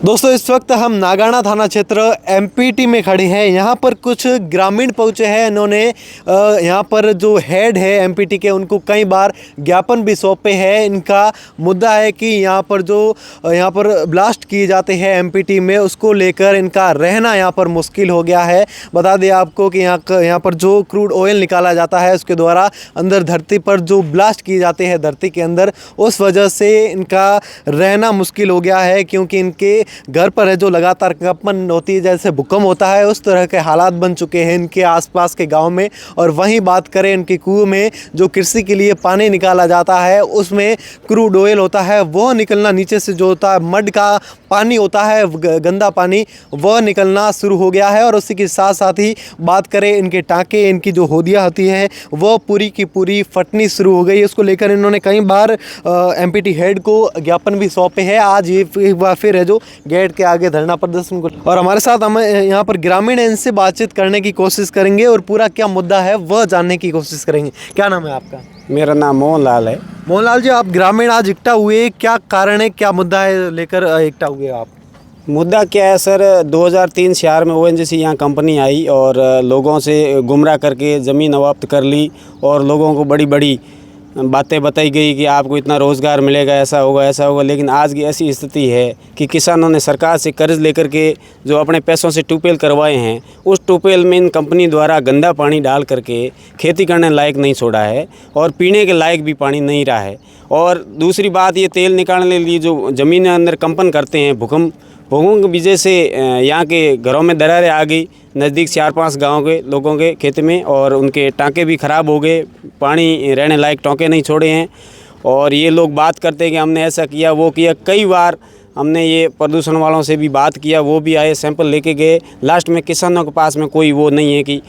दोस्तों इस वक्त हम नागाना थाना क्षेत्र एमपीटी में खड़े हैं। यहाँ पर कुछ ग्रामीण पहुँचे हैं। इन्होंने यहाँ पर जो हेड है एमपीटी के उनको कई बार ज्ञापन भी सौंपे हैं। इनका मुद्दा है कि यहाँ पर ब्लास्ट किए जाते हैं एमपीटी में, उसको लेकर इनका रहना यहाँ पर मुश्किल हो गया है। बता दें आपको कि यहाँ पर जो क्रूड ऑयल निकाला जाता है उसके द्वारा अंदर धरती पर जो ब्लास्ट किए जाते हैं धरती के अंदर, उस वजह से इनका रहना मुश्किल हो गया है। क्योंकि इनके घर पर है जो लगातार कंपन होती है, जैसे भूकंप होता है, उस तरह के हालात बन चुके हैं इनके आसपास के गांव में। और वहीं बात करें इनके कुएं में जो कृषि के लिए पानी निकाला जाता है, उसमें क्रूड ऑयल होता है, वह निकलना नीचे से जो होता है मड का पानी होता है, गंदा पानी, वह निकलना शुरू हो गया है। और उसी के साथ साथ ही बात करें इनके टाँके, इनकी जो होदियाँ होती है वह पूरी की पूरी फटनी शुरू हो गई। उसको लेकर इन्होंने कई बार एमपीटी हेड को ज्ञापन भी सौंपे हैं। आज ये एक बार फिर है जो गेट के आगे धरना प्रदर्शन को, और हमारे साथ हम यहाँ पर ग्रामीण हैं, इनसे बातचीत करने की कोशिश करेंगे और पूरा क्या मुद्दा है वह जानने की कोशिश करेंगे। क्या नाम है आपका? मेरा नाम मोहन लाल है। मोहनलाल जी, आप ग्रामीण आज इकट्ठा हुए, क्या कारण है, क्या मुद्दा है लेकर इकट्ठा हुए आप? मुद्दा क्या है सर, 2003-4 में ओएनजीसी यहाँ कंपनी आई और लोगों से गुमराह करके ज़मीन अवाप्त कर ली और लोगों को बड़ी बड़ी बातें बताई गई कि आपको इतना रोज़गार मिलेगा, ऐसा होगा। लेकिन आज की ऐसी स्थिति है कि किसानों ने सरकार से कर्ज लेकर के जो अपने पैसों से ट्यूबवेल करवाए हैं, उस ट्यूबवेल में इन कंपनी द्वारा गंदा पानी डाल करके खेती करने लायक नहीं छोड़ा है और पीने के लायक भी पानी नहीं रहा है। और दूसरी बात, ये तेल निकालने के लिए जो ज़मीन अंदर कंपन करते हैं, भूकंप की वजह से यहाँ के घरों में दरारें आ गई, नज़दीक 4-5 गांव के लोगों के खेत में, और उनके टाँके भी ख़राब हो गए, पानी रहने लायक टाँके नहीं छोड़े हैं। और ये लोग बात करते हैं कि हमने ऐसा किया, वो किया। कई बार हमने ये प्रदूषण वालों से भी बात किया, वो भी आए, सैंपल लेके गए। लास्ट में किसानों के पास में कोई वो नहीं है कि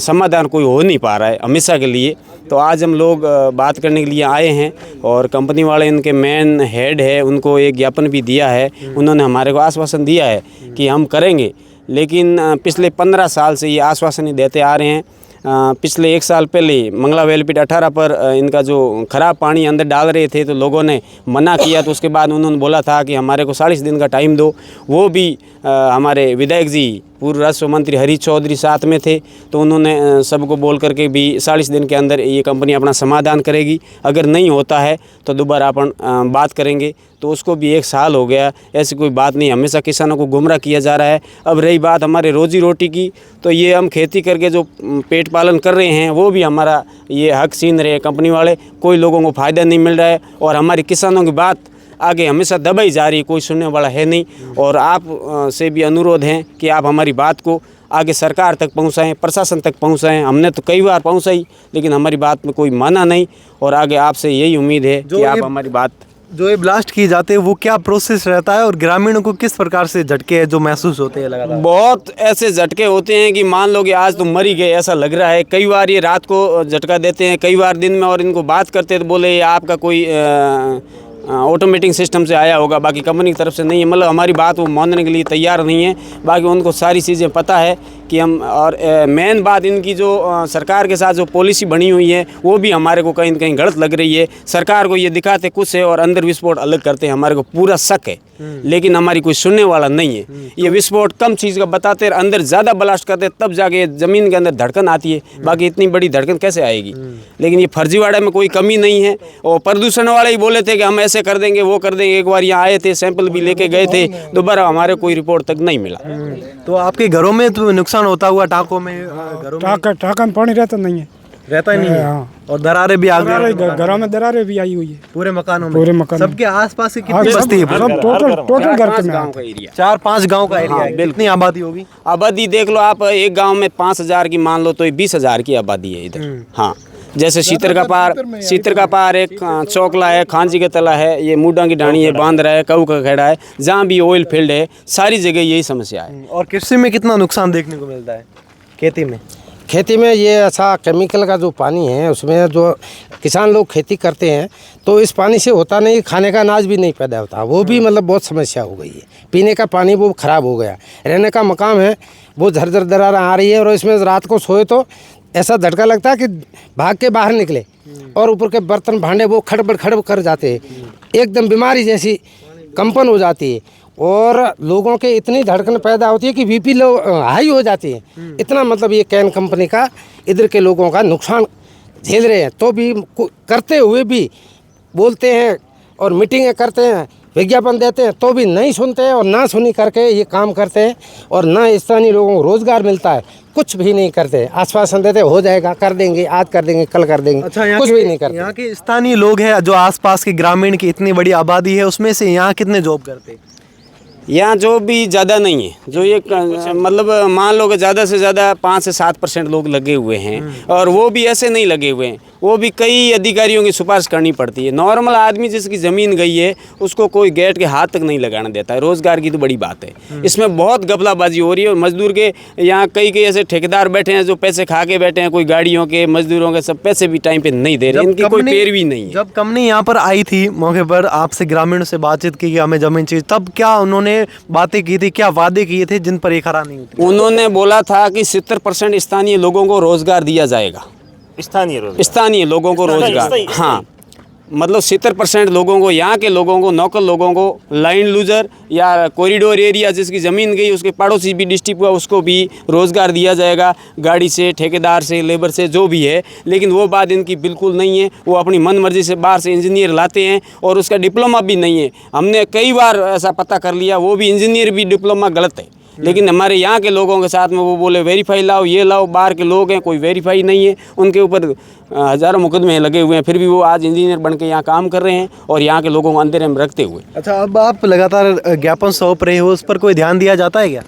समाधान कोई हो नहीं पा रहा है हमेशा के लिए। तो आज हम लोग बात करने के लिए आए हैं और कंपनी वाले, इनके मेन हेड है, उनको एक ज्ञापन भी दिया है। उन्होंने हमारे को आश्वासन दिया है कि हम करेंगे, लेकिन पिछले 15 साल से ये आश्वासन ही देते आ रहे हैं। पिछले 1 साल पहले मंगला वेलपीट 18 पर इनका जो ख़राब पानी अंदर डाल रहे थे तो लोगों ने मना किया। तो उसके बाद उन्होंने बोला था कि हमारे को 40 दिन का टाइम दो। वो भी हमारे विधायक जी, पूर्व राजस्व मंत्री हरीश चौधरी साथ में थे, तो उन्होंने सबको बोल करके भी 40 दिन के अंदर ये कंपनी अपना समाधान करेगी, अगर नहीं होता है तो दोबारा अपन बात करेंगे। तो उसको भी 1 साल हो गया, ऐसी कोई बात नहीं, हमेशा किसानों को गुमराह किया जा रहा है। अब रही बात हमारे रोजी रोटी की, तो ये हम खेती करके जो पेट पालन कर रहे हैं वो भी हमारा ये हक छीन रहे हैं कंपनी वाले। कोई लोगों को फ़ायदा नहीं मिल रहा है और हमारी किसानों की बात आगे हमेशा दबाई जा रही है, कोई सुनने वाला है नहीं। और आप से भी अनुरोध है कि आप हमारी बात को आगे सरकार तक पहुंचाएं, प्रशासन तक पहुंचाएं। हमने तो कई बार पहुंचाई, लेकिन हमारी बात में कोई माना नहीं। और आगे आपसे यही उम्मीद है कि आप हमारी बात, जो ये ब्लास्ट किए जाते हैं वो क्या प्रोसेस रहता है और ग्रामीणों को किस प्रकार से झटके हैं जो महसूस होते हैं लगातार? बहुत ऐसे झटके होते हैं कि मान लो कि आज तो मर ही गए ऐसा लग रहा है। कई बार ये रात को झटका देते हैं, कई बार दिन में। और इनको बात करते हैं तो बोले ये आपका कोई ऑटोमेटिक सिस्टम से आया होगा, बाकी कंपनी की तरफ से नहीं है। मतलब हमारी बात वो मानने के लिए तैयार नहीं है। बाकी उनको सारी चीज़ें पता है कि हम, और मेन बात इनकी जो सरकार के साथ जो पॉलिसी बनी हुई है वो भी हमारे को कहीं न कहीं गलत लग रही है। सरकार को ये दिखाते कुछ है और अंदर विस्फोट अलग करते हैं, हमारे को पूरा शक है। लेकिन हमारी कोई सुनने वाला नहीं है। ये विस्फोट कम चीज़ का बताते हैं, अंदर ज़्यादा ब्लास्ट करते तब जाके ज़मीन के अंदर धड़कन आती है, बाकी इतनी बड़ी धड़कन कैसे आएगी? लेकिन ये फर्जीवाड़ा में कोई कमी नहीं है। और प्रदूषण वाले ही बोले थे कि हम ऐसे कर देंगे, वो कर देंगे। एक बार यहाँ आए थे, सैंपल भी लेके गए थे, दोबारा हमारे कोई रिपोर्ट तक नहीं मिला। तो आपके घरों में तो नुकसान होता हुआ, टाँकों में, घरों में? टाँका में पानी रहता नहीं है, रहता ही नहीं है। हाँ। और दरारें भी आ गई, घरों में दरारें भी आई हुई है पूरे मकानों में, पूरे मकान सबके आसपास की कितनी बस्ती है? सब टोटल घर के में गाँव का एरिया, 4-5 गांव का एरिया है। कितनी आबादी होगी? आबादी देख लो आप, एक गांव में 5000 की मान लो तो 20,000 की आबादी है इधर। हाँ, जैसे सीतर का पार एक चौकला है, खांची का तला है, ये मूडा की ढाणी है, बांद्रा है, कऊ का खेड़ा है, जहाँ भी ऑयल फील्ड है, सारी जगह यही समस्या है। और कृषि में कितना नुकसान देखने को मिलता है खेती में ये ऐसा केमिकल का जो पानी है उसमें जो किसान लोग खेती करते हैं तो इस पानी से होता नहीं, खाने का अनाज भी नहीं पैदा होता, वो भी मतलब बहुत समस्या हो गई है। पीने का पानी वो ख़राब हो गया, रहने का मकान है वो झरझर दरार आ रही है। और इसमें रात को सोए तो ऐसा झटका लगता है कि भाग के बाहर निकले और ऊपर के बर्तन भांडे वो खड़बड़ कर जाते हैं, एकदम बीमारी जैसी कंपन हो जाती है। और लोगों के इतनी धड़कन पैदा होती है कि बीपी लो हाई हो जाती है। इतना मतलब ये कैन कंपनी का इधर के लोगों का नुकसान झेल रहे हैं, तो भी करते हुए भी बोलते हैं और मीटिंगें करते हैं, विज्ञापन देते हैं, तो भी नहीं सुनते हैं और ना सुनी करके ये काम करते हैं और ना स्थानीय लोगों को रोजगार मिलता है, कुछ भी नहीं करते। आश्वासन देते हो जाएगा, कर देंगे, आज कर देंगे, कल कर देंगे, कुछ भी नहीं करते। यहाँ के स्थानीय लोग हैं जो आसपास के ग्रामीण की इतनी बड़ी आबादी है, उसमें से यहाँ कितने जॉब करते हैं? यहाँ जो भी ज़्यादा नहीं है, जो ये मतलब मान लो कि ज़्यादा से ज़्यादा 5 से 7% लोग लगे हुए हैं, और वो भी ऐसे नहीं लगे हुए हैं, वो भी कई अधिकारियों की सिफारिश करनी पड़ती है। नॉर्मल आदमी जिसकी ज़मीन गई है उसको कोई गेट के हाथ तक नहीं लगाने देता है। रोज़गार की तो बड़ी बात है, इसमें बहुत घपलाबाजी हो रही है। और मजदूर के यहाँ कई ऐसे ठेकेदार बैठे हैं जो पैसे खा के बैठे हैं, कोई गाड़ियों के, मजदूरों के, सब पैसे भी टाइम पे नहीं दे रहे, इनकी कोई पैरवी नहीं है। जब कंपनी यहाँ पर आई थी मौके पर, आपसे ग्रामीणों से बातचीत की कि हमें जमीन चाहिए, तब क्या उन्होंने बातें की थी, क्या वादे किए थे जिन पर ये खरा नहीं उतरे? उन्होंने बोला था कि 70% स्थानीय लोगों को रोजगार दिया जाएगा। स्थानीय लोगों को रोजगार, हाँ, मतलब 70% लोगों को, यहाँ के लोगों को, नौकर लोगों को, लाइन लूजर या कॉरिडोर एरिया जिसकी ज़मीन गई उसके पड़ोसी भी डिस्ट्रिक्ट हुआ उसको भी रोज़गार दिया जाएगा, गाड़ी से, ठेकेदार से, लेबर से, जो भी है। लेकिन वो बात इनकी बिल्कुल नहीं है। वो अपनी मन मर्जी से बाहर से इंजीनियर लाते हैं और उसका डिप्लोमा भी नहीं है। हमने कई बार ऐसा पता कर लिया, वो भी इंजीनियर भी डिप्लोमा गलत है। लेकिन हमारे यहाँ के लोगों के साथ में वो बोले वेरीफाई लाओ, ये लाओ, बाहर के लोग हैं, कोई वेरीफाई नहीं है, उनके ऊपर हज़ारों मुकदमे लगे हुए हैं, फिर भी वो आज इंजीनियर बन के यहाँ काम कर रहे हैं और यहाँ के लोगों को अंधेरे में रखते हुए। अच्छा, अब आप लगातार ज्ञापन सौंप रहे हो, उस पर कोई ध्यान दिया जाता है क्या?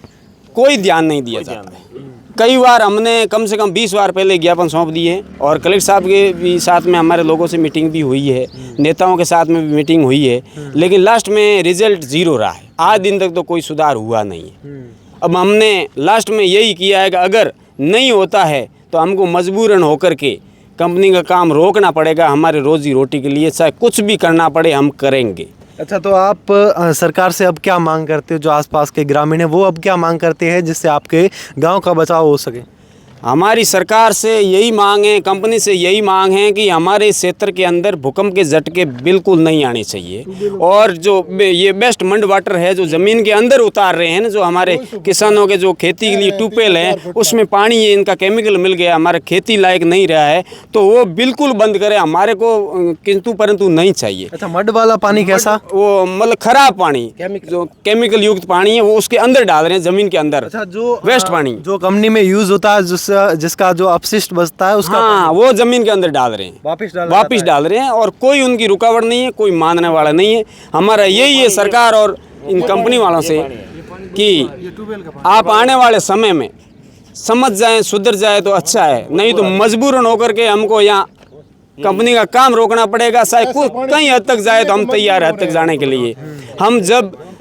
कोई ध्यान नहीं दिया जाता है। कई बार हमने कम से कम 20 बार पहले ज्ञापन सौंप दिए और कलेक्टर साहब के भी साथ में हमारे लोगों से मीटिंग भी हुई है, नेताओं के साथ में भी मीटिंग हुई है, लेकिन लास्ट में रिजल्ट 0 रहा है। आज दिन तक तो कोई सुधार हुआ नहीं है। अब हमने लास्ट में यही किया है कि अगर नहीं होता है तो हमको मजबूरन होकर के कंपनी का काम रोकना पड़ेगा, हमारे रोजी रोटी के लिए, चाहे कुछ भी करना पड़े हम करेंगे। अच्छा, तो आप सरकार से अब क्या मांग करते हो? जो आसपास के ग्रामीण हैं वो अब क्या मांग करते हैं जिससे आपके गांव का बचाव हो सके? हमारी सरकार से यही मांग है, कंपनी से यही मांग है कि हमारे क्षेत्र के अंदर भूकंप के झटके बिल्कुल नहीं आने चाहिए। और जो ये बेस्ट मंड वाटर है जो ज़मीन के अंदर उतार रहे हैं ना, जो हमारे किसानों के जो खेती के लिए ट्यूबवेल हैं उसमें पानी है, इनका केमिकल मिल गया, हमारा खेती लायक नहीं रहा है, तो वो बिल्कुल बंद करें। हमारे को किंतु परंतु नहीं चाहिए। अच्छा, मड वाला पानी कैसा? वो मतलब खराब पानी, जो केमिकल युक्त पानी है वो उसके अंदर डाल रहे हैं, ज़मीन के अंदर। अच्छा, जो वेस्ट पानी जो कंपनी में यूज होता है, जिसका जो अपशिष्ट बचता है उसका, हाँ, वो जमीन के अंदर डाल रहे हैं, वापिस डाल रहे हैं, और कोई उनकी रुकावट नहीं है, कोई मानने वाला नहीं है। हमारा यही है सरकार और इन कंपनी वालों से कि आप आने वाले समय में समझ जाएं, सुधर जाए तो अच्छा है, नहीं तो मजबूरन होकर के हमको यहाँ कंपनी का काम रोकना पड़ेगा। चाहे कहीं हद तक जाए तो हम तैयार है हद तक जाने के लिए। हम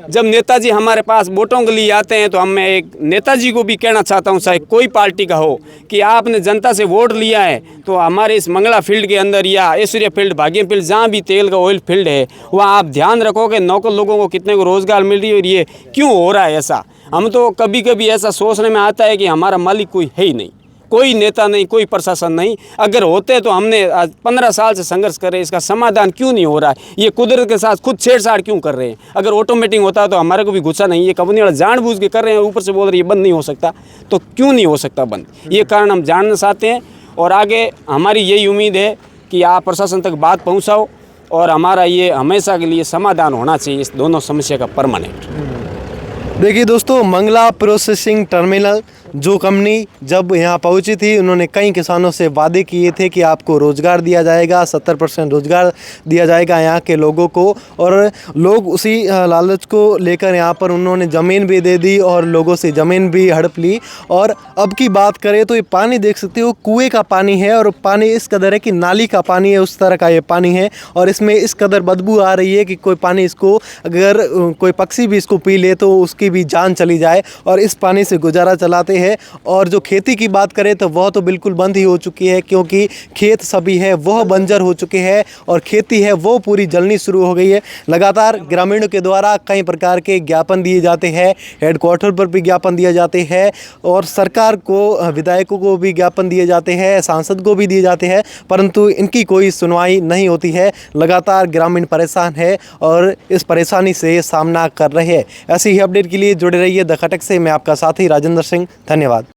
जब नेताजी हमारे पास वोटों के लिए आते हैं तो हम मैं एक नेताजी को भी कहना चाहता हूं, चाहे कोई पार्टी का हो, कि आपने जनता से वोट लिया है तो हमारे इस मंगला फील्ड के अंदर या ऐश्वर्या फील्ड, भाग्य फील्ड, जहाँ भी तेल का ऑयल फील्ड है वहाँ आप ध्यान रखो कि नौकर लोगों को कितने को रोज़गार मिल रही है और ये क्यों हो रहा है ऐसा। हम तो कभी कभी ऐसा सोचने में आता है कि हमारा मालिक कोई है ही नहीं, कोई नेता नहीं, कोई प्रशासन नहीं। अगर होते तो हमने आज 15 साल से संघर्ष कर रहे हैं, इसका समाधान क्यों नहीं हो रहा है? ये कुदरत के साथ खुद छेड़छाड़ क्यों कर रहे हैं? अगर ऑटोमेटिक होता तो हमारे को भी गुस्सा नहीं। ये कंपनी वाले जानबूझ के कर रहे हैं, ऊपर से बोल रहे हैं ये बंद नहीं हो सकता, तो क्यों नहीं हो सकता बंद? ये कारण हम जानना चाहते हैं और आगे हमारी यही उम्मीद है कि आप प्रशासन तक बात पहुँचाओ और हमारा ये हमेशा के लिए समाधान होना चाहिए इस दोनों समस्या का परमानेंट। देखिए दोस्तों, मंगला प्रोसेसिंग टर्मिनल जो कंपनी जब यहाँ पहुँची थी, उन्होंने कई किसानों से वादे किए थे कि आपको रोज़गार दिया जाएगा, 70% रोज़गार दिया जाएगा यहाँ के लोगों को, और लोग उसी लालच को लेकर यहाँ पर उन्होंने ज़मीन भी दे दी और लोगों से ज़मीन भी हड़प ली। और अब की बात करें तो ये पानी देख सकते हो, कुएँ का पानी है और पानी इस कदर है कि नाली का पानी है, उस तरह का ये पानी है और इसमें इस कदर बदबू आ रही है कि कोई पानी इसको, अगर कोई पक्षी भी इसको पी ले तो उसकी भी जान चली जाए। और इस पानी से गुजारा चलाते गए हैं। और जो खेती की बात करें तो वह तो बिल्कुल बंद ही हो चुकी है, क्योंकि खेत सभी है वह बंजर हो चुके हैं और खेती है वो पूरी जलनी शुरू हो गई है। लगातार ग्रामीणों के द्वारा कई प्रकार के ज्ञापन दिए जाते हैं, हेडक्वार्टर पर भी ज्ञापन दिए जाते हैं और सरकार को, विधायकों को भी ज्ञापन दिए जाते हैं, सांसद को भी दिए जाते हैं, परंतु इनकी कोई सुनवाई नहीं होती है। लगातार ग्रामीण परेशान है और इस परेशानी से सामना कर रहे हैं। ऐसी ही अपडेट के लिए जुड़े रहिए द खटक से। मैं आपका साथी राजेंद्र सिंह, धन्यवाद।